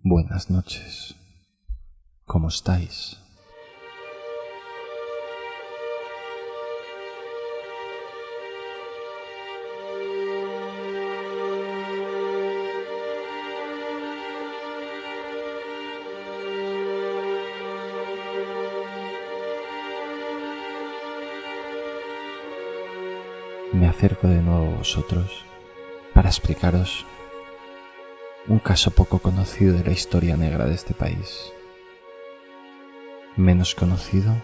Buenas noches. ¿Cómo estáis? Me acerco de nuevo a vosotros para explicaros un caso poco conocido de la historia negra de este país. Menos conocido,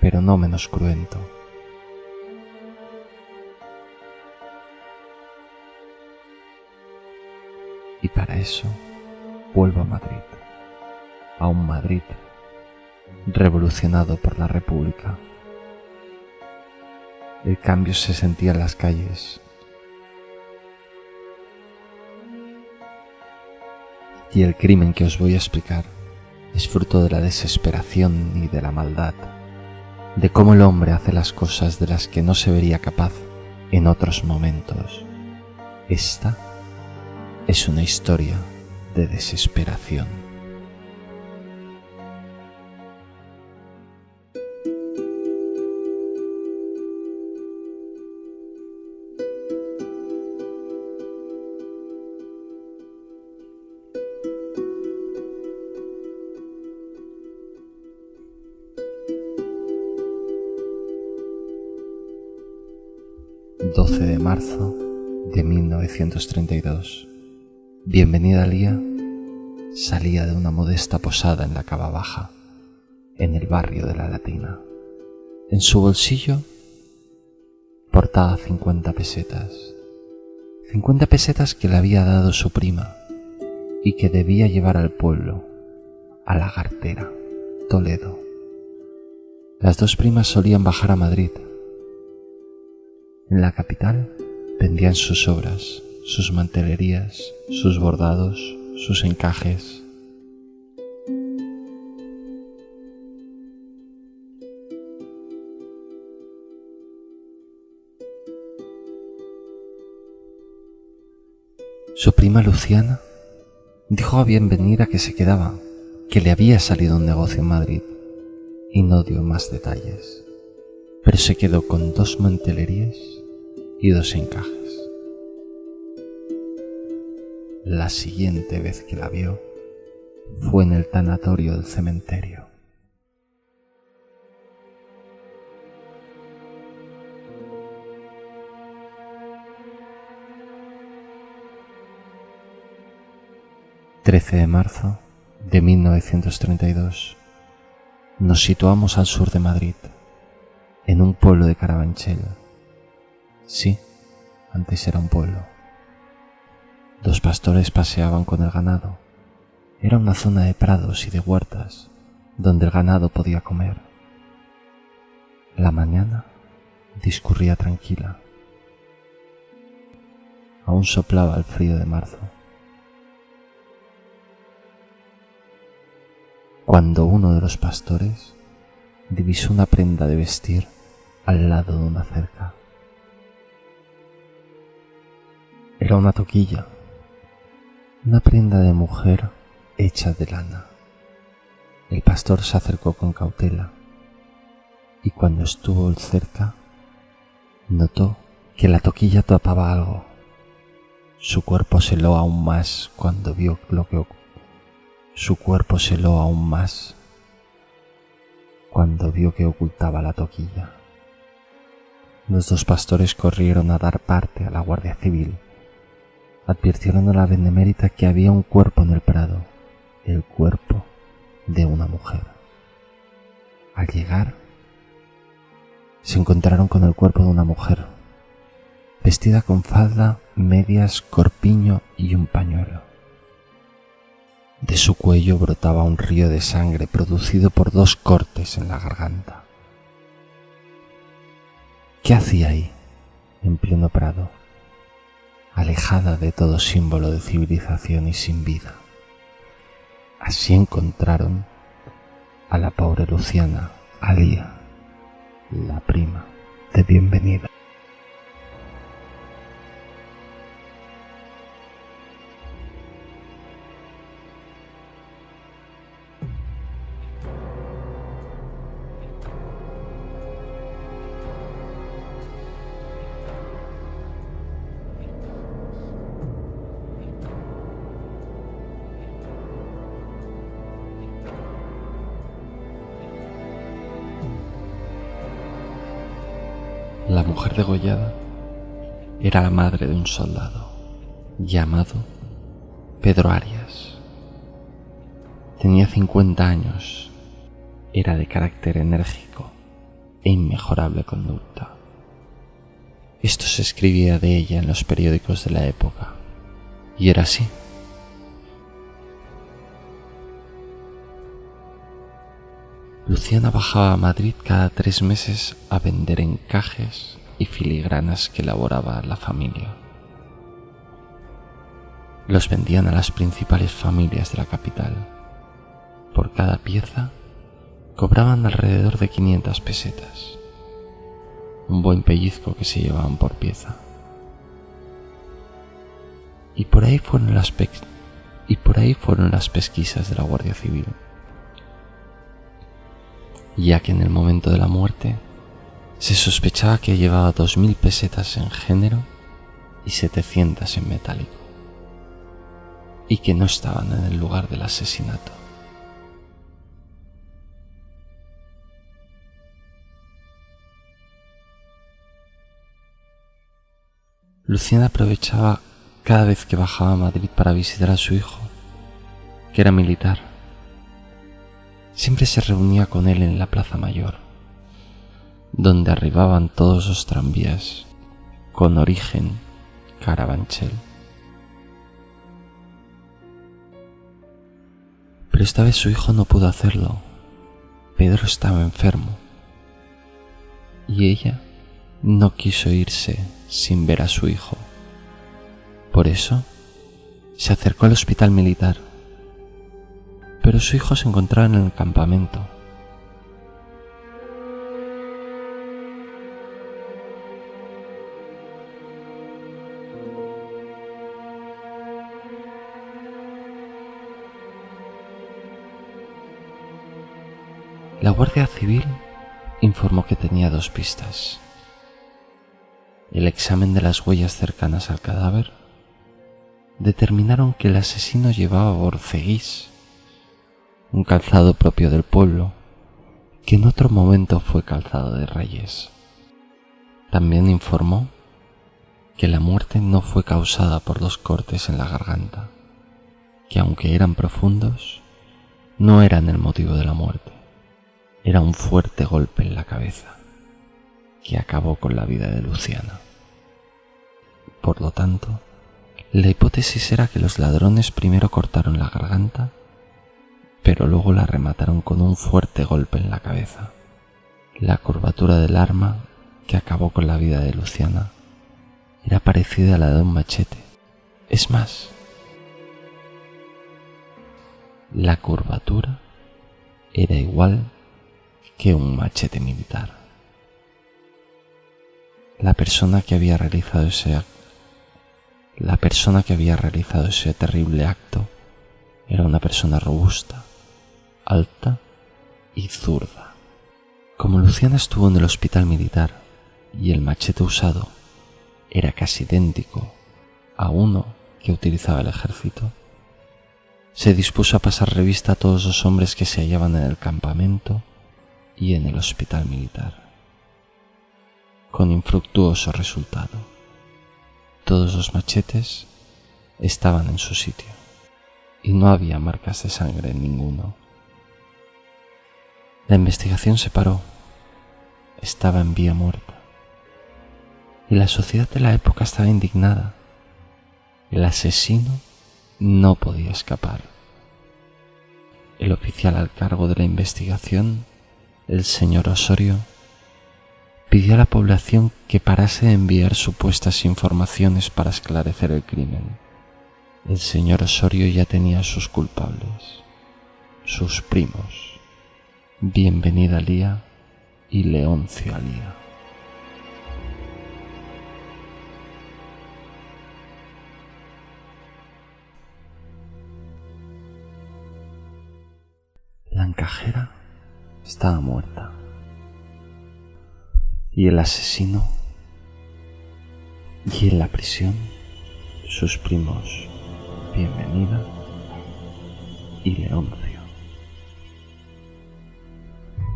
pero no menos cruento. Y para eso vuelvo a Madrid, a un Madrid revolucionado por la República. El cambio se sentía en las calles. Y el crimen que os voy a explicar es fruto de la desesperación y de la maldad, de cómo el hombre hace las cosas de las que no se vería capaz en otros momentos. Esta es una historia de desesperación. De marzo de 1932. Bienvenida Lía salía de una modesta posada en la Cava Baja, en el barrio de la Latina. En su bolsillo portaba 50 pesetas. 50 pesetas que le había dado su prima y que debía llevar al pueblo, a La Gartera, Toledo. Las dos primas solían bajar a Madrid. En la capital vendían sus obras, sus mantelerías, sus bordados, sus encajes. Su prima Luciana dijo a Bienvenida que se quedaba, que le había salido un negocio en Madrid, y no dio más detalles, pero se quedó con 2 mantelerías y 2 encajes. La siguiente vez que la vio fue en el tanatorio del cementerio. ...13 de marzo de 1932... nos situamos al sur de Madrid, en un pueblo de Carabanchel. Sí, antes era un pueblo. 2 pastores paseaban con el ganado. Era una zona de prados y de huertas, donde el ganado podía comer. La mañana discurría tranquila. Aún soplaba el frío de marzo, cuando uno de los pastores divisó una prenda de vestir al lado de una cerca. Era una toquilla, una prenda de mujer hecha de lana. El pastor se acercó con cautela y cuando estuvo cerca notó que la toquilla tapaba algo. Su cuerpo se heló aún más cuando vio que ocultaba la toquilla. Los 2 pastores corrieron a dar parte a la Guardia Civil. Advirtieron a la benemérita que había un cuerpo en el prado, el cuerpo de una mujer. Al llegar, se encontraron con el cuerpo de una mujer, vestida con falda, medias, corpiño y un pañuelo. De su cuello brotaba un río de sangre producido por 2 cortes en la garganta. ¿Qué hacía ahí, en pleno prado, alejada de todo símbolo de civilización y sin vida? Así encontraron a la pobre Luciana, a Lía, la prima de Bienvenida. La mujer degollada era la madre de un soldado llamado Pedro Arias. Tenía 50 años, era de carácter enérgico e inmejorable conducta. Esto se escribía de ella en los periódicos de la época, y era así. Luciana bajaba a Madrid cada 3 meses a vender encajes y filigranas que elaboraba la familia. Los vendían a las principales familias de la capital. Por cada pieza cobraban alrededor de 500 pesetas, un buen pellizco que se llevaban por pieza. Y por ahí fueron las pesquisas de la Guardia Civil, ya que en el momento de la muerte se sospechaba que llevaba 2000 pesetas en género y 700 en metálico, y que no estaban en el lugar del asesinato. Luciana aprovechaba cada vez que bajaba a Madrid para visitar a su hijo, que era militar. Siempre se reunía con él en la Plaza Mayor, donde arribaban todos los tranvías con origen Carabanchel. Pero esta vez su hijo no pudo hacerlo. Pedro estaba enfermo y ella no quiso irse sin ver a su hijo. Por eso se acercó al hospital militar, pero su hijo se encontraba en el campamento. La Guardia Civil informó que tenía 2 pistas. El examen de las huellas cercanas al cadáver determinaron que el asesino llevaba borceguís, un calzado propio del pueblo, que en otro momento fue calzado de reyes. También informó que la muerte no fue causada por los cortes en la garganta, que aunque eran profundos, no eran el motivo de la muerte. Era un fuerte golpe en la cabeza que acabó con la vida de Luciana. Por lo tanto, la hipótesis era que los ladrones primero cortaron la garganta, pero luego la remataron con un fuerte golpe en la cabeza. La curvatura del arma que acabó con la vida de Luciana era parecida a la de un machete. Es más, la curvatura era igual que un machete militar. La persona que había realizado ese terrible acto era una persona robusta, alta y zurda. Como Luciana estuvo en el hospital militar y el machete usado era casi idéntico a uno que utilizaba el ejército, se dispuso a pasar revista a todos los hombres que se hallaban en el campamento y en el hospital militar, con infructuoso resultado. Todos los machetes estaban en su sitio y no había marcas de sangre en ninguno. La investigación se paró, estaba en vía muerta, y la sociedad de la época estaba indignada. El asesino no podía escapar. El oficial al cargo de la investigación, el señor Osorio, pidió a la población que parase de enviar supuestas informaciones para esclarecer el crimen. El señor Osorio ya tenía a sus culpables, sus primos, Bienvenida Lía y Leoncio Alía. La encajera estaba muerta y el asesino, y en la prisión sus primos Bienvenida y Leoncio.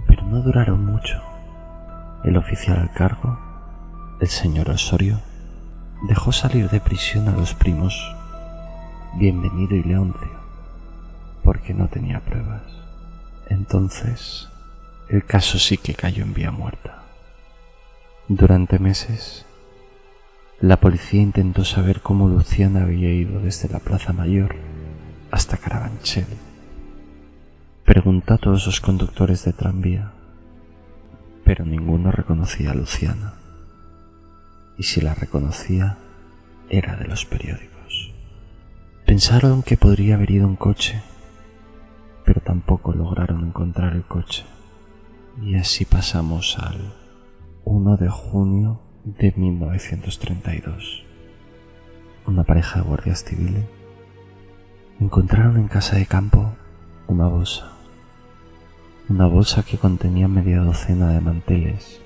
Pero no duraron mucho. El oficial al cargo El señor Osorio dejó salir de prisión a los primos Bienvenido y Leoncio porque no tenía pruebas. Entonces, el caso sí que cayó en vía muerta. Durante meses, la policía intentó saber cómo Luciana había ido desde la Plaza Mayor hasta Carabanchel. Preguntó a todos los conductores de tranvía, pero ninguno reconocía a Luciana. Y si la reconocía, era de los periódicos. Pensaron que podría haber ido en coche, pero tampoco lograron encontrar el coche. Y así pasamos al 1 de junio de 1932. Una pareja de guardias civiles encontraron en casa de campo una bolsa que contenía media docena de manteles,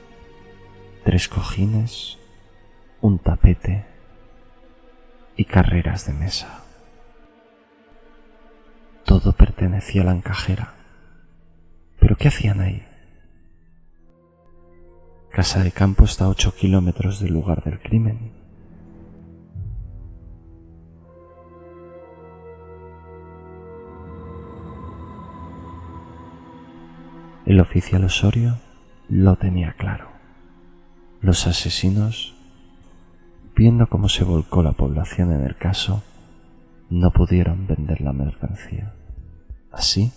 3 cojines, un tapete y carreras de mesa. Todo pertenecía a la encajera. ¿Pero qué hacían ahí? Casa de campo está a 8 kilómetros del lugar del crimen. El oficial Osorio lo tenía claro. Los asesinos, viendo cómo se volcó la población en el caso, no pudieron vender la mercancía, así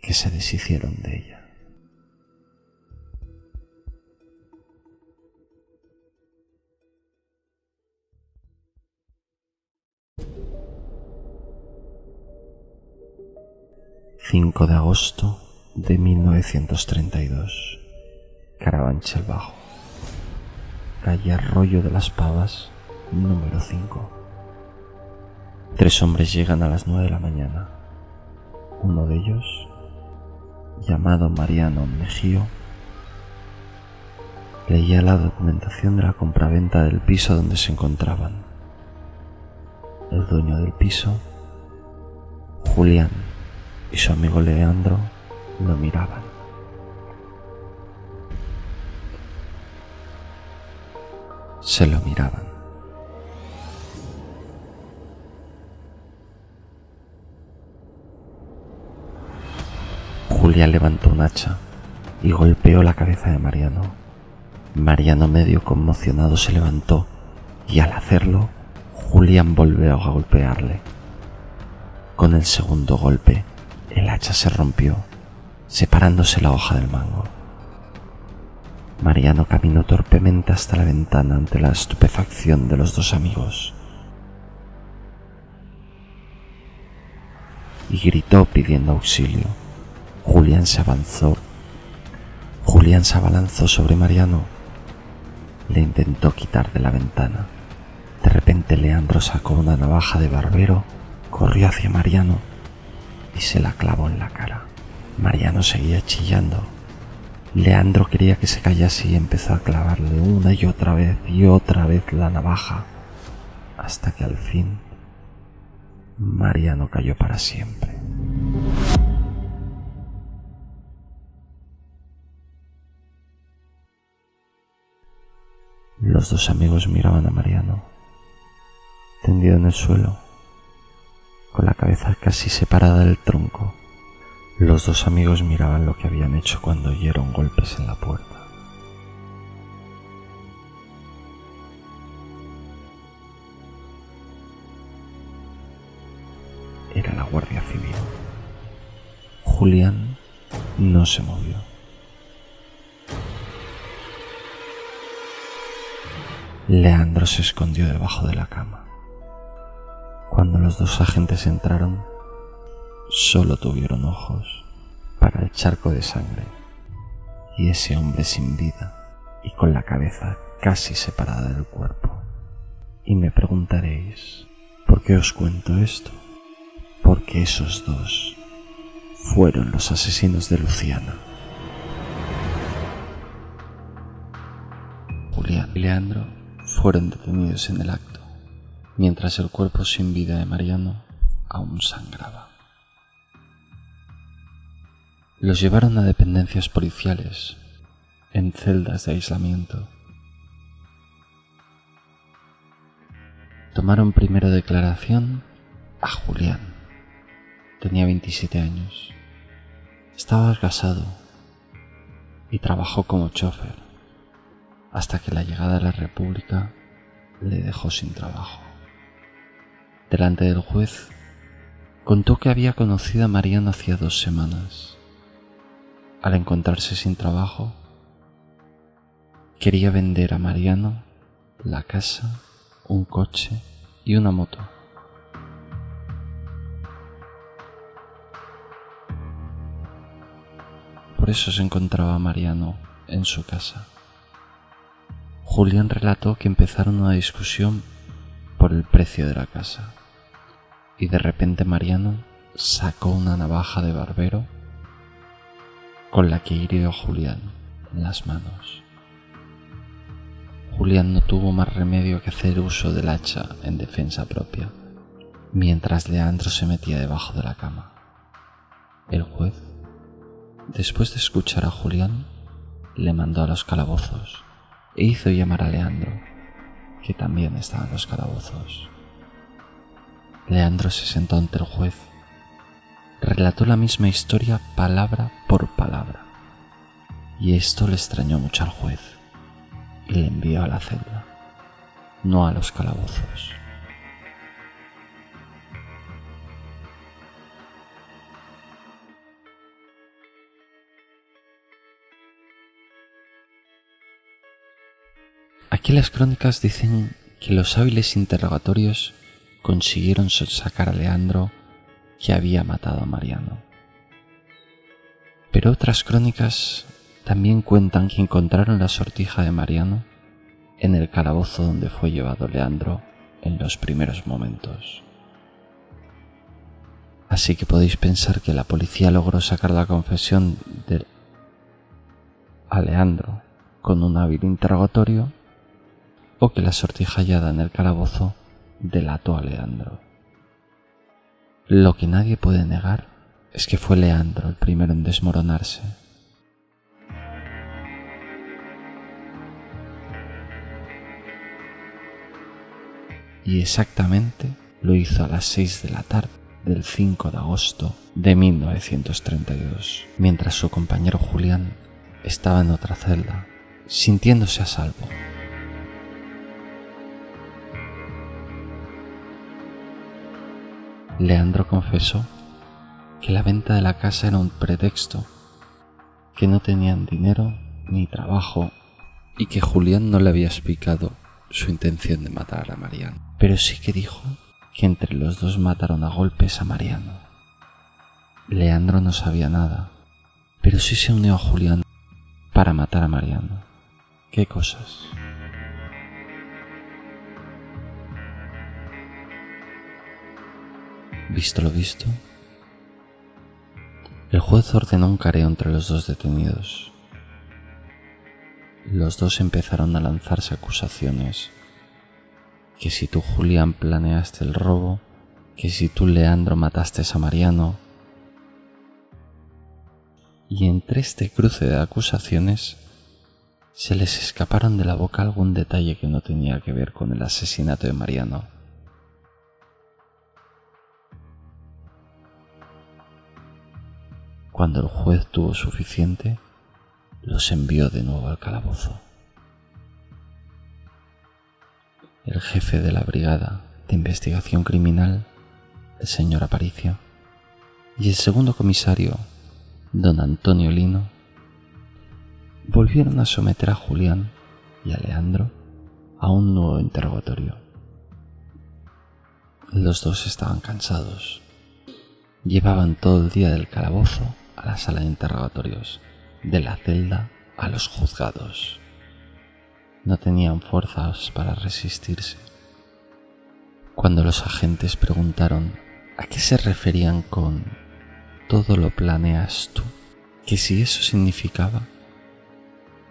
que se deshicieron de ella. ...5 de agosto de 1932... Carabanchel Bajo, calle Arroyo de las Pavas, número 5. 3 hombres llegan a las 9 de la mañana. Uno de ellos, llamado Mariano Mejío, leía la documentación de la compraventa del piso donde se encontraban. El dueño del piso, Julián, y su amigo Leandro lo miraban. Se lo miraban. Julián levantó un hacha y golpeó la cabeza de Mariano. Mariano, medio conmocionado, se levantó y al hacerlo, Julián volvió a golpearle. Con el segundo golpe, el hacha se rompió, separándose la hoja del mango. Mariano caminó torpemente hasta la ventana ante la estupefacción de los 2 amigos y gritó pidiendo auxilio. Julián se abalanzó sobre Mariano. Le intentó quitar de la ventana. De repente Leandro sacó una navaja de barbero, corrió hacia Mariano y se la clavó en la cara. Mariano seguía chillando. Leandro quería que se callase y empezó a clavarle una y otra vez la navaja, hasta que al fin Mariano cayó para siempre. Los 2 amigos miraban a Mariano, tendido en el suelo, con la cabeza casi separada del tronco. Los 2 amigos miraban lo que habían hecho cuando oyeron golpes en la puerta. Era la Guardia Civil. Julián no se movió. Leandro se escondió debajo de la cama. Cuando los 2 agentes entraron, solo tuvieron ojos para el charco de sangre y ese hombre sin vida y con la cabeza casi separada del cuerpo. Y me preguntaréis, ¿por qué os cuento esto? Porque esos 2 fueron los asesinos de Luciana. Julián y Leandro fueron detenidos en el acto, mientras el cuerpo sin vida de Mariano aún sangraba. Los llevaron a dependencias policiales, en celdas de aislamiento, Tomaron primero declaración a Julián. Tenía 27 años. Estaba casado y trabajó como chofer hasta que la llegada de la República le dejó sin trabajo. Delante del juez, contó que había conocido a Mariano hacía 2 semanas. Al encontrarse sin trabajo, quería vender a Mariano la casa, un coche y una moto. Por eso se encontraba Mariano en su casa. Julián relató que empezaron una discusión por el precio de la casa y de repente Mariano sacó una navaja de barbero con la que hirió a Julián en las manos. Julián no tuvo más remedio que hacer uso del hacha en defensa propia, mientras Leandro se metía debajo de la cama. El juez, después de escuchar a Julián, le mandó a los calabozos e hizo llamar a Leandro, que también estaba en los calabozos. Leandro se sentó ante el juez, relató la misma historia palabra por palabra, y esto le extrañó mucho al juez y le envió a la celda, no a los calabozos. Aquí las crónicas dicen que los hábiles interrogatorios consiguieron sacar a Leandro que había matado a Mariano. Pero otras crónicas también cuentan que encontraron la sortija de Mariano en el calabozo donde fue llevado Leandro en los primeros momentos. Así que podéis pensar que la policía logró sacar la confesión de Leandro con un hábil interrogatorio, o que la sortija hallada en el calabozo delató a Leandro. Lo que nadie puede negar es que fue Leandro el primero en desmoronarse. Y exactamente lo hizo a las 6 de la tarde del 5 de agosto de 1932, mientras su compañero Julián estaba en otra celda, sintiéndose a salvo. Leandro confesó que la venta de la casa era un pretexto, que no tenían dinero ni trabajo y que Julián no le había explicado su intención de matar a Mariano, pero sí que dijo que entre los dos mataron a golpes a Mariano. Leandro no sabía nada, pero sí se unió a Julián para matar a Mariano. ¿Qué cosas? Visto lo visto, el juez ordenó un careo entre los dos detenidos. Los dos empezaron a lanzarse acusaciones, que si tú, Julián, planeaste el robo, que si tú, Leandro, mataste a Mariano. Y entre este cruce de acusaciones se les escaparon de la boca algún detalle que no tenía que ver con el asesinato de Mariano. Cuando el juez tuvo suficiente, los envió de nuevo al calabozo. El jefe de la Brigada de Investigación Criminal, el señor Aparicio, y el segundo comisario, don Antonio Lino, volvieron a someter a Julián y a Leandro a un nuevo interrogatorio. Los dos estaban cansados. Llevaban todo el día del calabozo a la sala de interrogatorios, de la celda a los juzgados. No tenían fuerzas para resistirse. Cuando los agentes preguntaron a qué se referían con «todo lo planeas tú», que si eso significaba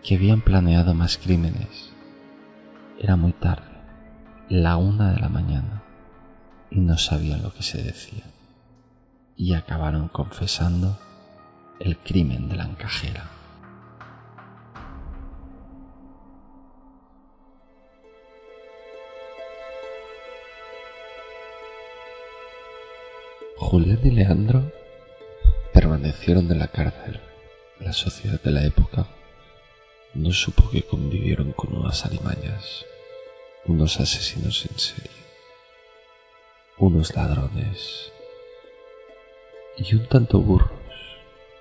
que habían planeado más crímenes, era muy tarde, la 1 de la mañana, y no sabían lo que se decía, y acabaron confesando el crimen de la encajera. Julián y Leandro permanecieron en la cárcel. La sociedad de la época no supo que convivieron con unas alimañas, unos asesinos en serie, unos ladrones y un tanto burros,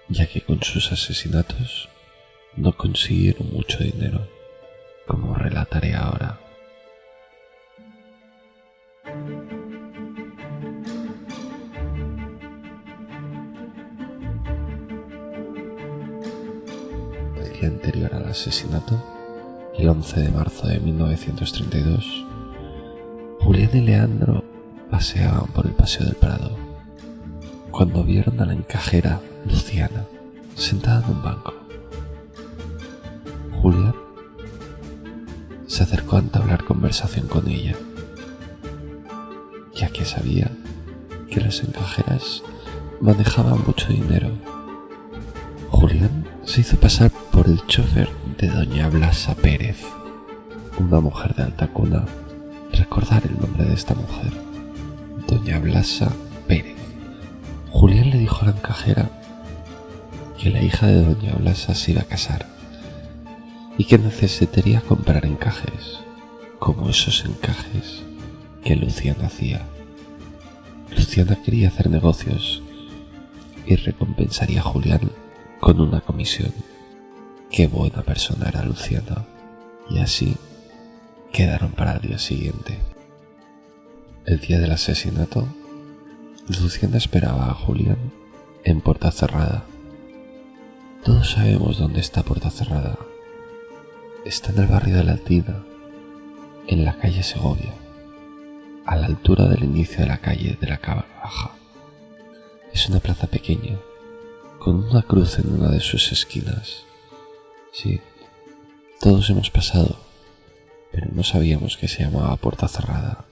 ya que con sus asesinatos no consiguieron mucho dinero, como relataré ahora. El día anterior al asesinato, el 11 de marzo de 1932, Julián y Leandro paseaban por el Paseo del Prado, cuando vieron a la encajera Luciana sentada en un banco. Julián se acercó a entablar conversación con ella, ya que sabía que las encajeras manejaban mucho dinero. Julián se hizo pasar por el chofer de doña Blasa Pérez, una mujer de alta cuna. Recordar el nombre de esta mujer, doña Blasa Pérez. Julián le dijo a la encajera que la hija de doña Blasa se iba a casar y que necesitaría comprar encajes, como esos encajes que Luciana hacía. Luciana quería hacer negocios y recompensaría a Julián con una comisión. Qué buena persona era Luciana. Y así quedaron para el día siguiente. El día del asesinato, Luciana esperaba a Julián en Puerta Cerrada. Todos sabemos dónde está Puerta Cerrada. Está en el barrio de la Altina, en la calle Segovia, a la altura del inicio de la calle de la Cava Baja. Es una plaza pequeña, con una cruz en una de sus esquinas. Sí, todos hemos pasado, pero no sabíamos que se llamaba Puerta Cerrada.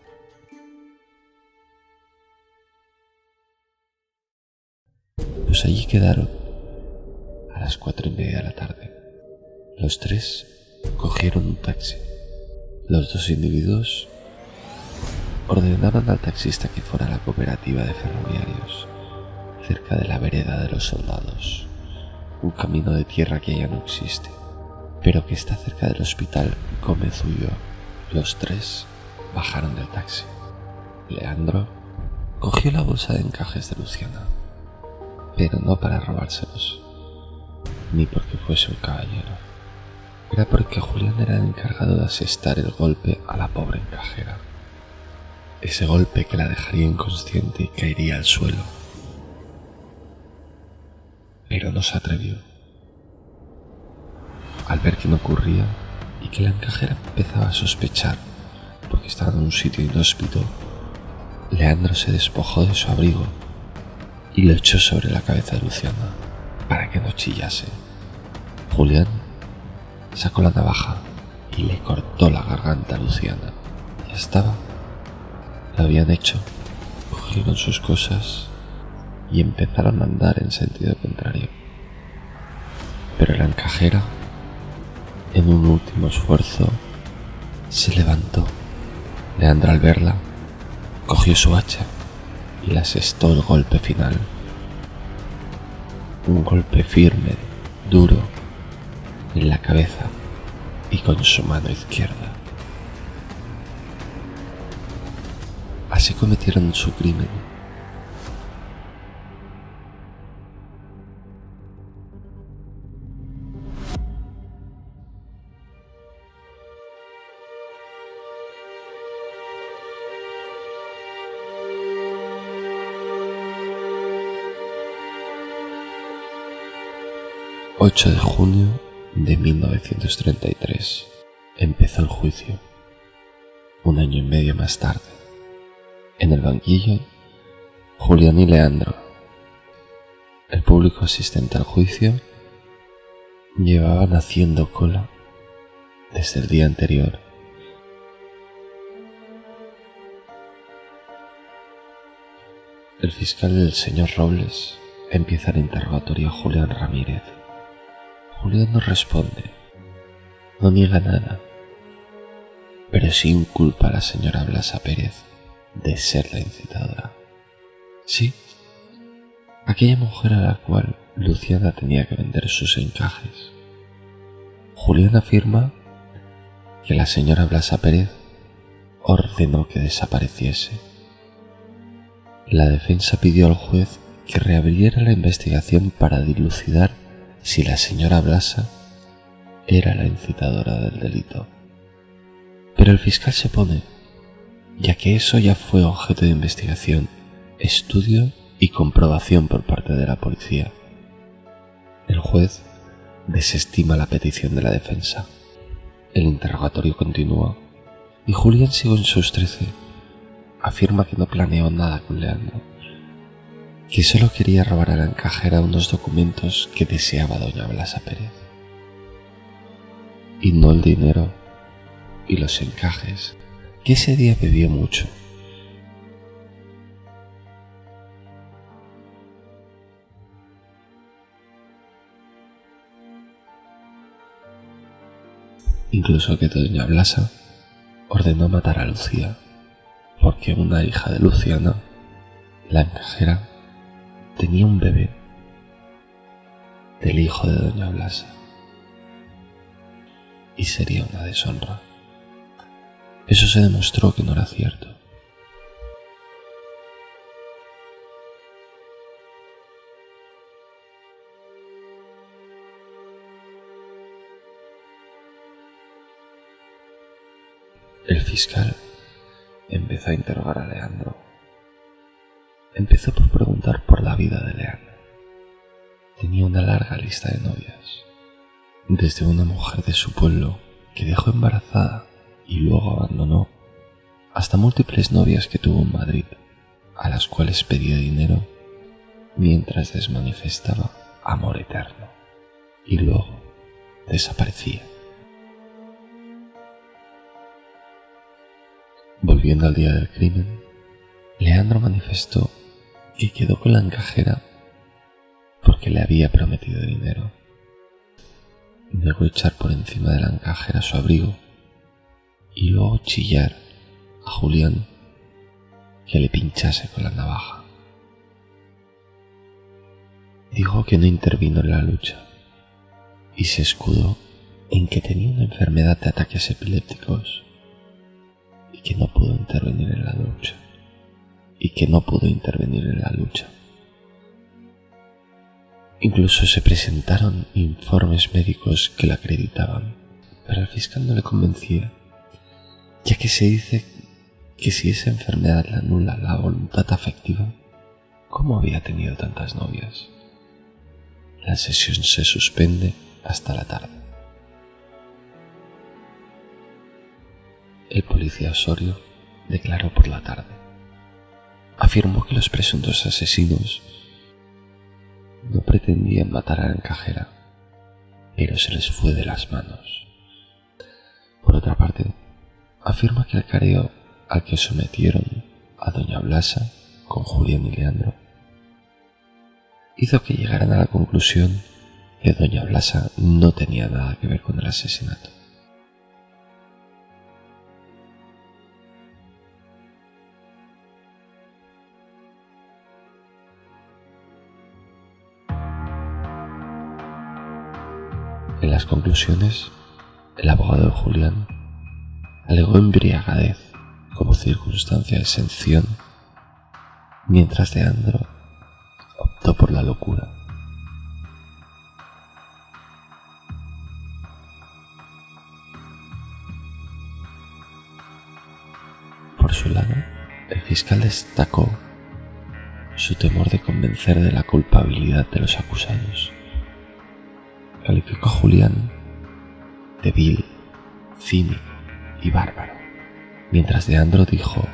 Pues allí quedaron, a las 4:30 de la tarde. Los tres cogieron un taxi. Los dos individuos ordenaron al taxista que fuera a la cooperativa de ferroviarios, cerca de la vereda de los Soldados, un camino de tierra que ya no existe, pero que está cerca del hospital Gómez Ulloa. Los tres bajaron del taxi. Leandro cogió la bolsa de encajes de Luciana, pero no para robárselos, ni porque fuese un caballero. Era porque Julián era el encargado de asestar el golpe a la pobre encajera. Ese golpe que la dejaría inconsciente y caería al suelo. Pero no se atrevió. Al ver que no ocurría y que la encajera empezaba a sospechar porque estaba en un sitio inhóspito, Leandro se despojó de su abrigo y lo echó sobre la cabeza de Luciana para que no chillase. Julián sacó la navaja y le cortó la garganta a Luciana. Ya estaba. Lo habían hecho. Cogieron sus cosas y empezaron a andar en sentido contrario. Pero la encajera, en un último esfuerzo, se levantó. Leandro, al verla, cogió su hacha y le asestó el golpe final. Un golpe firme, duro, en la cabeza y con su mano izquierda. Así cometieron su crimen. El 8 de junio de 1933 empezó el juicio. Un año y medio más tarde, en el banquillo, Julián y Leandro. El público asistente al juicio llevaban haciendo cola desde el día anterior. El fiscal, el señor Robles, empieza el interrogatorio a Julián Ramírez. Julián no responde, no niega nada, pero sí inculpa a la señora Blasa Pérez de ser la incitadora. Sí, aquella mujer a la cual Luciana tenía que vender sus encajes. Julián afirma que la señora Blasa Pérez ordenó que desapareciese. La defensa pidió al juez que reabriera la investigación para dilucidar si la señora Blasa era la incitadora del delito. Pero el fiscal se opone, ya que eso ya fue objeto de investigación, estudio y comprobación por parte de la policía. El juez desestima la petición de la defensa. El interrogatorio continúa y Julián sigue en sus 13. Afirma que no planeó nada con Leandro, que solo quería robar a la encajera unos documentos que deseaba doña Blasa Pérez, y no el dinero y los encajes, que ese día bebió mucho. Incluso que doña Blasa ordenó matar a Lucía, porque una hija de Luciana, la encajera, tenía un bebé del hijo de doña Blasa, y sería una deshonra. Eso se demostró que no era cierto. El fiscal empezó a interrogar a Leandro. Empezó por preguntar por la vida de Leandro. Tenía una larga lista de novias, desde una mujer de su pueblo que dejó embarazada y luego abandonó, hasta múltiples novias que tuvo en Madrid, a las cuales pedía dinero mientras les manifestaba amor eterno y luego desaparecía. Volviendo al día del crimen, Leandro manifestó que quedó con la encajera porque le había prometido dinero. Negó echar por encima de la encajera su abrigo y luego chillar a Julián que le pinchase con la navaja. Dijo que no intervino en la lucha y se escudó en que tenía una enfermedad de ataques epilépticos y que no pudo intervenir en la lucha. Incluso se presentaron informes médicos que la acreditaban, pero al fiscal no le convencía, ya que se dice que si esa enfermedad le anula la voluntad afectiva, ¿cómo había tenido tantas novias? La sesión se suspende hasta la tarde. El policía Osorio declaró por la tarde. Afirmó que los presuntos asesinos no pretendían matar a la encajera, pero se les fue de las manos. Por otra parte, afirma que el careo al que sometieron a doña Blasa con Julián y Leandro hizo que llegaran a la conclusión que doña Blasa no tenía nada que ver con el asesinato. En las conclusiones, el abogado de Julián alegó embriagadez como circunstancia de exención, mientras Leandro optó por la locura. Por su lado, el fiscal destacó su temor de convencer de la culpabilidad de los acusados. Calificó a Julián de vil, cínico y bárbaro, mientras Leandro dijo: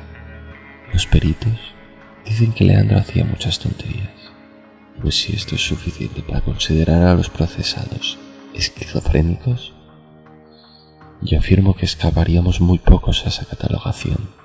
los peritos dicen que Leandro hacía muchas tonterías. Pues si esto es suficiente para considerar a los procesados esquizofrénicos, yo afirmo que escaparíamos muy pocos a esa catalogación.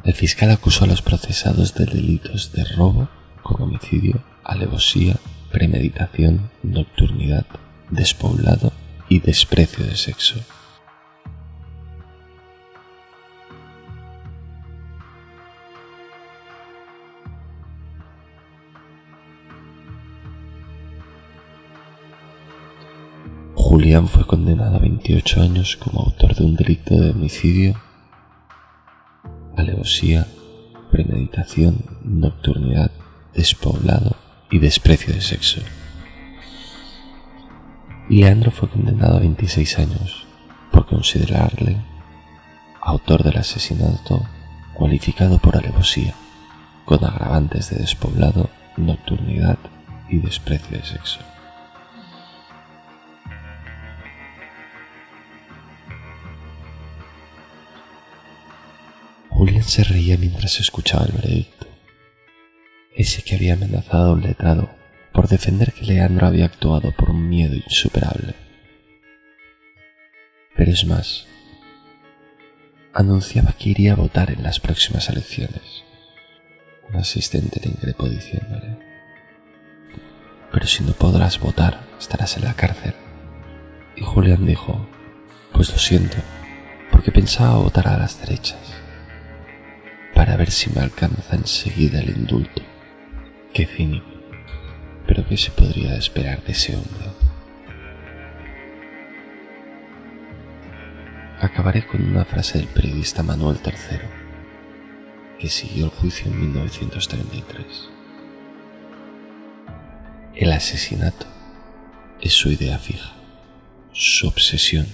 El fiscal acusó a los procesados de delitos de robo con homicidio, alevosía, premeditación, nocturnidad, despoblado y desprecio de sexo. Julián fue condenado a 28 años como autor de un delito de homicidio, alevosía, premeditación, nocturnidad, despoblado y desprecio de sexo. Y Leandro fue condenado a 26 años por considerarle autor del asesinato cualificado por alevosía, con agravantes de despoblado, nocturnidad y desprecio de sexo. Julián se reía mientras escuchaba el veredicto. Ese que había amenazado a un letrado por defender que Leandro había actuado por un miedo insuperable. Pero es más, anunciaba que iría a votar en las próximas elecciones. Un asistente le increpó diciéndole: «Pero si no podrás votar, estarás en la cárcel». Y Julián dijo: «Pues lo siento, porque pensaba votar a las derechas, para ver si me alcanza enseguida el indulto». Qué cínico, pero ¿qué se podría esperar de ese hombre? Acabaré con una frase del periodista Manuel III, que siguió el juicio en 1933. El asesinato es su idea fija, su obsesión.